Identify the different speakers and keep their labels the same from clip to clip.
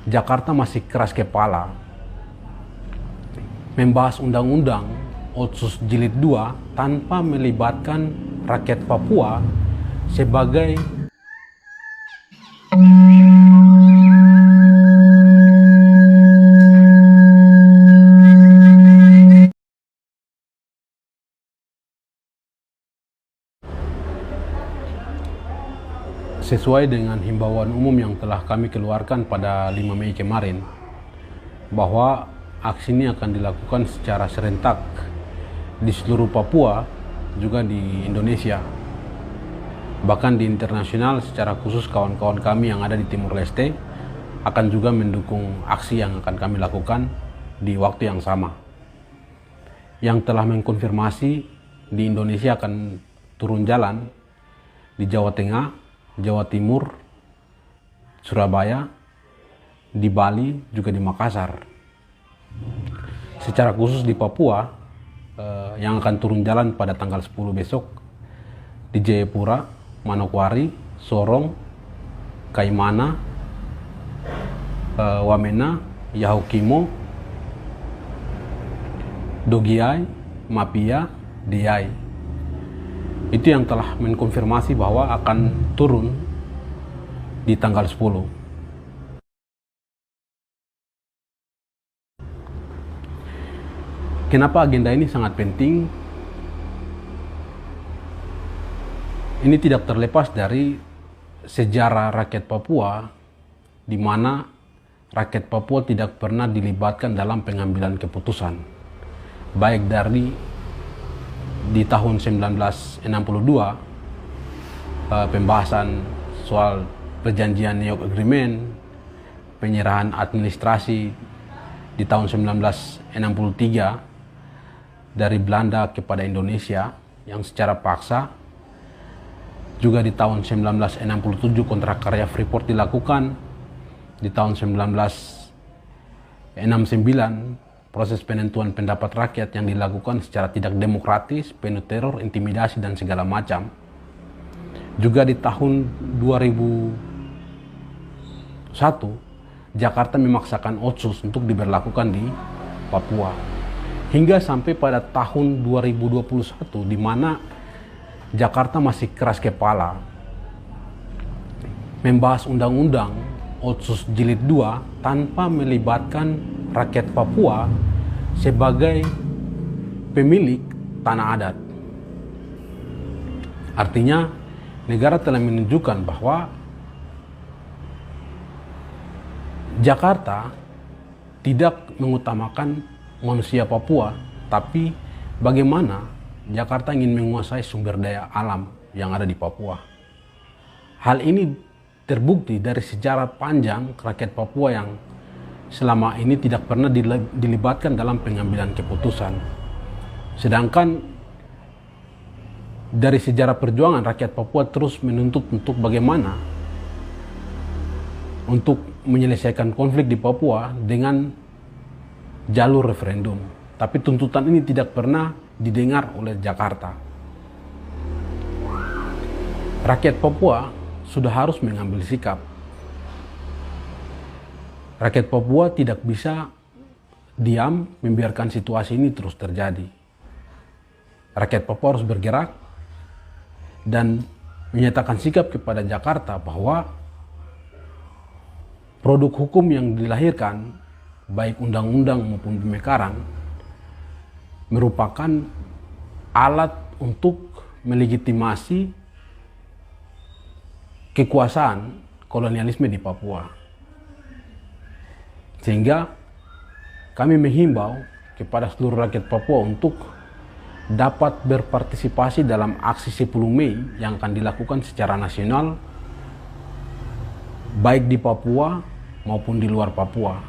Speaker 1: Jakarta masih keras kepala membahas undang-undang Otsus Jilid 2 tanpa melibatkan rakyat Papua sebagai sesuai dengan himbauan umum yang telah kami keluarkan pada 5 Mei kemarin, bahwa aksi ini akan dilakukan secara serentak di seluruh Papua, juga di Indonesia, bahkan di internasional. Secara khusus kawan-kawan kami yang ada di Timur Leste akan juga mendukung aksi yang akan kami lakukan di waktu yang sama. Yang telah mengkonfirmasi di Indonesia akan turun jalan di Jawa Tengah, Jawa Timur, Surabaya, di Bali, juga di Makassar. Secara khusus di Papua, yang akan turun jalan pada tanggal 10 besok di Jayapura, Manokwari, Sorong, Kaimana, Wamena, Yahukimo, Dogiai, Mapia, Diai. Itu yang telah mengkonfirmasi bahwa akan turun di tanggal 10. Kenapa agenda ini sangat penting? Ini tidak terlepas dari sejarah rakyat Papua, di mana rakyat Papua tidak pernah dilibatkan dalam pengambilan keputusan, baik di tahun 1962 pembahasan soal perjanjian New York Agreement, penyerahan administrasi di tahun 1963 dari Belanda kepada Indonesia yang secara paksa, juga di tahun 1967 kontrak karya Freeport dilakukan, di tahun 1969 proses penentuan pendapat rakyat yang dilakukan secara tidak demokratis, penuh teror, intimidasi, dan segala macam. Juga di tahun 2001, Jakarta memaksakan Otsus untuk diberlakukan di Papua. Hingga sampai pada tahun 2021, di mana Jakarta masih keras kepala membahas undang-undang Otsus Jilid 2 tanpa melibatkan rakyat Papua sebagai pemilik tanah adat. Artinya, negara telah menunjukkan bahwa Jakarta tidak mengutamakan manusia Papua, tapi bagaimana Jakarta ingin menguasai sumber daya alam yang ada di Papua. Hal ini terbukti dari sejarah panjang rakyat Papua yang selama ini tidak pernah dilibatkan dalam pengambilan keputusan. Sedangkan dari sejarah perjuangan rakyat Papua terus menuntut untuk bagaimana untuk menyelesaikan konflik di Papua dengan jalur referendum. Tapi tuntutan ini tidak pernah didengar oleh Jakarta. Rakyat Papua sudah harus mengambil sikap. Rakyat Papua tidak bisa diam membiarkan situasi ini terus terjadi. Rakyat Papua harus bergerak dan menyatakan sikap kepada Jakarta bahwa produk hukum yang dilahirkan, baik undang-undang maupun pemekaran, merupakan alat untuk melegitimasi kekuasaan kolonialisme di Papua. Sehingga kami menghimbau kepada seluruh rakyat Papua untuk dapat berpartisipasi dalam aksi 10 Mei yang akan dilakukan secara nasional, baik di Papua maupun di luar Papua.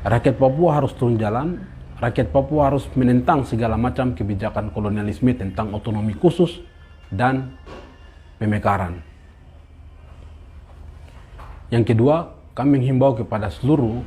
Speaker 1: Rakyat Papua harus turun jalan, rakyat Papua harus menentang segala macam kebijakan kolonialisme tentang otonomi khusus dan pemekaran. Yang kedua, kami menghimbau kepada seluruh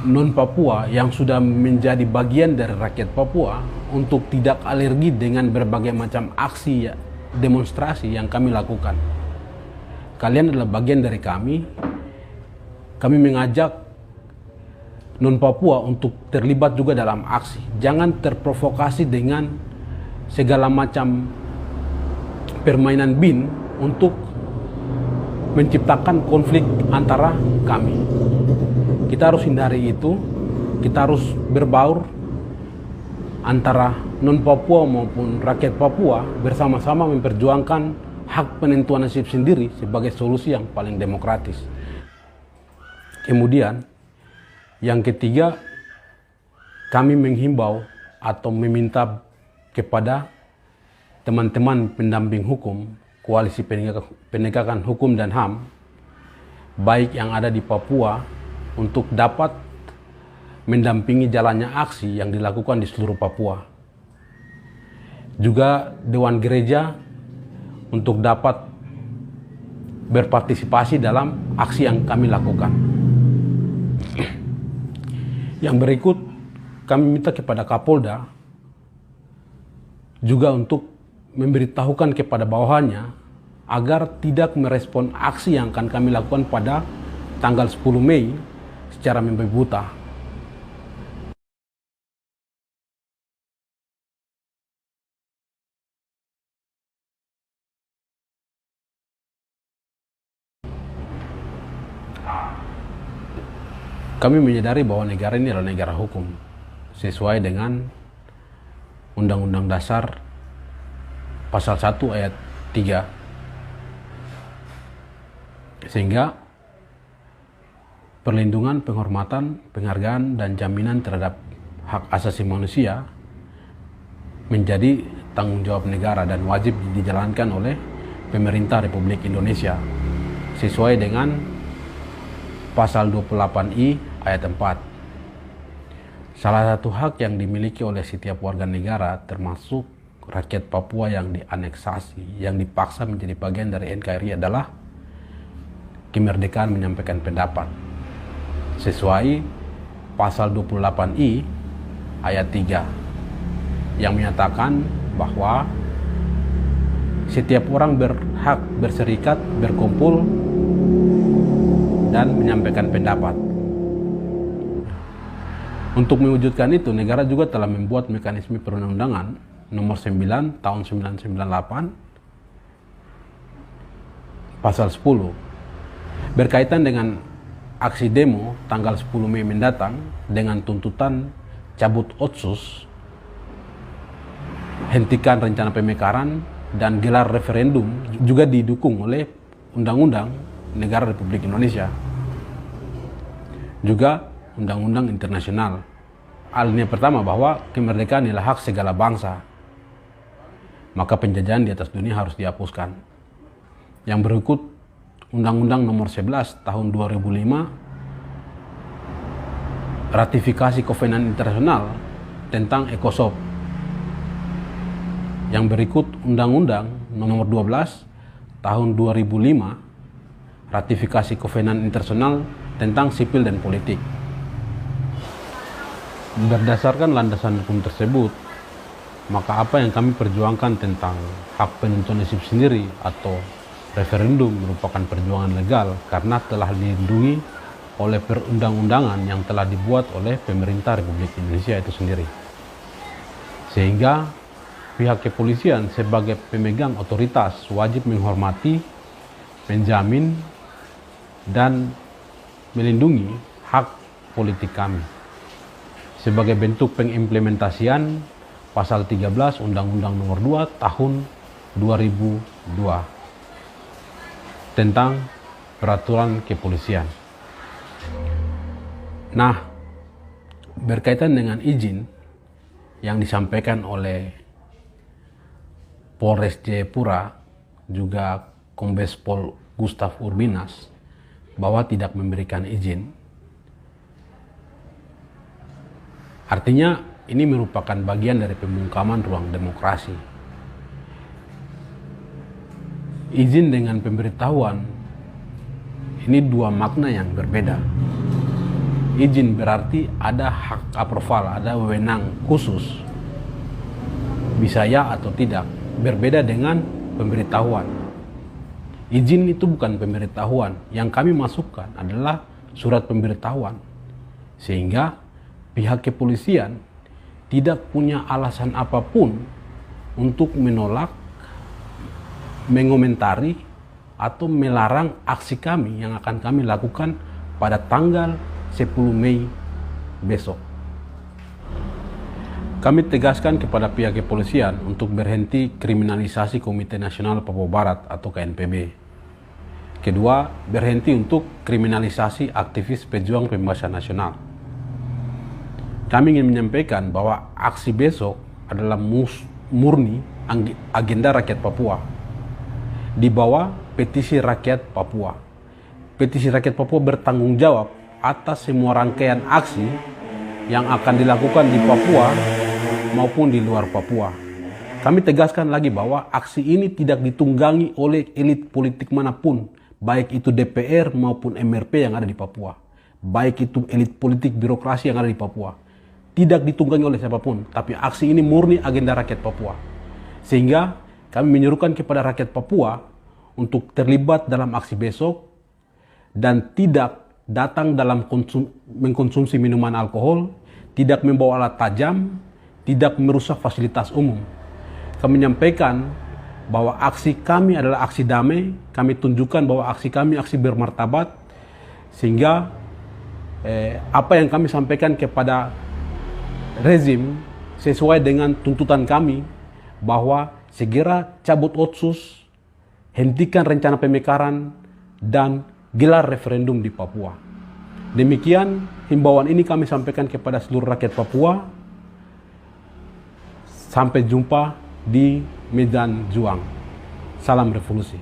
Speaker 1: non-Papua yang sudah menjadi bagian dari rakyat Papua untuk tidak alergi dengan berbagai macam aksi demonstrasi yang kami lakukan. kalian adalah bagian dari kami. Kami mengajak non-Papua untuk terlibat juga dalam aksi. Jangan terprovokasi dengan segala macam permainan bin untuk menciptakan konflik antara kami. Kita harus hindari itu. Kita harus berbaur antara non-Papua maupun rakyat Papua bersama-sama memperjuangkan hak penentuan nasib sendiri sebagai solusi yang paling demokratis. Kemudian, yang ketiga, kami menghimbau atau meminta kepada teman-teman pendamping hukum, Koalisi Penegakan Hukum dan HAM, baik yang ada di Papua, untuk dapat mendampingi jalannya aksi yang dilakukan di seluruh Papua. Juga Dewan Gereja untuk dapat berpartisipasi dalam aksi yang kami lakukan. Yang berikut, kami minta kepada Kapolda juga untuk memberitahukan kepada bawahannya agar tidak merespon aksi yang akan kami lakukan pada tanggal 10 Mei secara membabi buta. Kami menyadari bahwa negara ini adalah negara hukum sesuai dengan Undang-Undang Dasar Pasal 1 ayat 3. Sehingga perlindungan, penghormatan, penghargaan, dan jaminan terhadap hak asasi manusia menjadi tanggung jawab negara dan wajib dijalankan oleh pemerintah Republik Indonesia sesuai dengan Pasal 28I ayat 4. Salah satu hak yang dimiliki oleh setiap warga negara termasuk rakyat Papua yang dianeksasi, yang dipaksa menjadi bagian dari NKRI adalah kemerdekaan menyampaikan pendapat sesuai Pasal 28I ayat 3 yang menyatakan bahwa setiap orang berhak berserikat, berkumpul, dan menyampaikan pendapat. Untuk mewujudkan itu, negara juga telah membuat mekanisme perundang-undangan nomor 9 tahun 1998 pasal 10 berkaitan dengan aksi demo tanggal 10 Mei mendatang dengan tuntutan cabut Otsus, hentikan rencana pemekaran, dan gelar referendum juga didukung oleh Undang-Undang Negara Republik Indonesia. Juga Undang-Undang Internasional. Alinea pertama bahwa kemerdekaan adalah hak segala bangsa. Maka penjajahan di atas dunia harus dihapuskan. Yang berikut Undang-Undang Nomor 11 Tahun 2005 ratifikasi Kovenan Internasional tentang ECOSOC. Yang berikut Undang-Undang Nomor 12 Tahun 2005 ratifikasi Kovenan Internasional tentang sipil dan politik. Berdasarkan landasan hukum tersebut, maka apa yang kami perjuangkan tentang hak penentuan nasib sendiri atau referendum merupakan perjuangan legal karena telah dilindungi oleh perundang-undangan yang telah dibuat oleh pemerintah Republik Indonesia itu sendiri. Sehingga pihak kepolisian sebagai pemegang otoritas wajib menghormati, menjamin, dan melindungi hak politik kami sebagai bentuk pengimplementasian Pasal 13 Undang-Undang Nomor 2 Tahun 2002 tentang peraturan kepolisian. Nah, berkaitan dengan izin yang disampaikan oleh Polres Jayapura juga Kombes Pol Gustav Urbinas bahwa tidak memberikan izin. Artinya ini merupakan bagian dari pembungkaman ruang demokrasi. Izin dengan pemberitahuan ini dua makna yang berbeda. Izin berarti ada hak approval, ada wewenang khusus, bisa ya atau tidak. Berbeda dengan pemberitahuan Izin itu bukan pemberitahuan. Yang kami masukkan adalah surat pemberitahuan. Sehingga pihak kepolisian tidak punya alasan apapun untuk menolak, mengomentari, atau melarang aksi kami yang akan kami lakukan pada tanggal 10 Mei besok. Kami tegaskan kepada pihak kepolisian untuk berhenti kriminalisasi Komite Nasional Papua Barat atau KNPB. Kedua, berhenti untuk kriminalisasi aktivis pejuang pembebasan nasional. Kami ingin menyampaikan bahwa aksi besok adalah murni agenda rakyat Papua di bawah petisi rakyat Papua. Petisi rakyat Papua bertanggung jawab atas semua rangkaian aksi yang akan dilakukan di Papua maupun di luar Papua. Kami tegaskan lagi bahwa aksi ini tidak ditunggangi oleh elit politik manapun, baik itu DPR maupun MRP yang ada di Papua, baik itu elit politik birokrasi yang ada di Papua. Tidak ditunggangi oleh siapapun, tapi aksi ini murni agenda rakyat Papua. Sehingga kami menyerukan kepada rakyat Papua untuk terlibat dalam aksi besok dan tidak datang dalam mengkonsumsi minuman alkohol, tidak membawa alat tajam, tidak merusak fasilitas umum. Kami menyampaikan bahwa aksi kami adalah aksi damai, kami tunjukkan bahwa aksi kami aksi bermartabat, sehingga apa yang kami sampaikan kepada rezim sesuai dengan tuntutan kami bahwa segera cabut Otsus, hentikan rencana pemekaran, dan gelar referendum di Papua. Demikian himbauan ini kami sampaikan kepada seluruh rakyat Papua. Sampai jumpa di medan juang. Salam revolusi.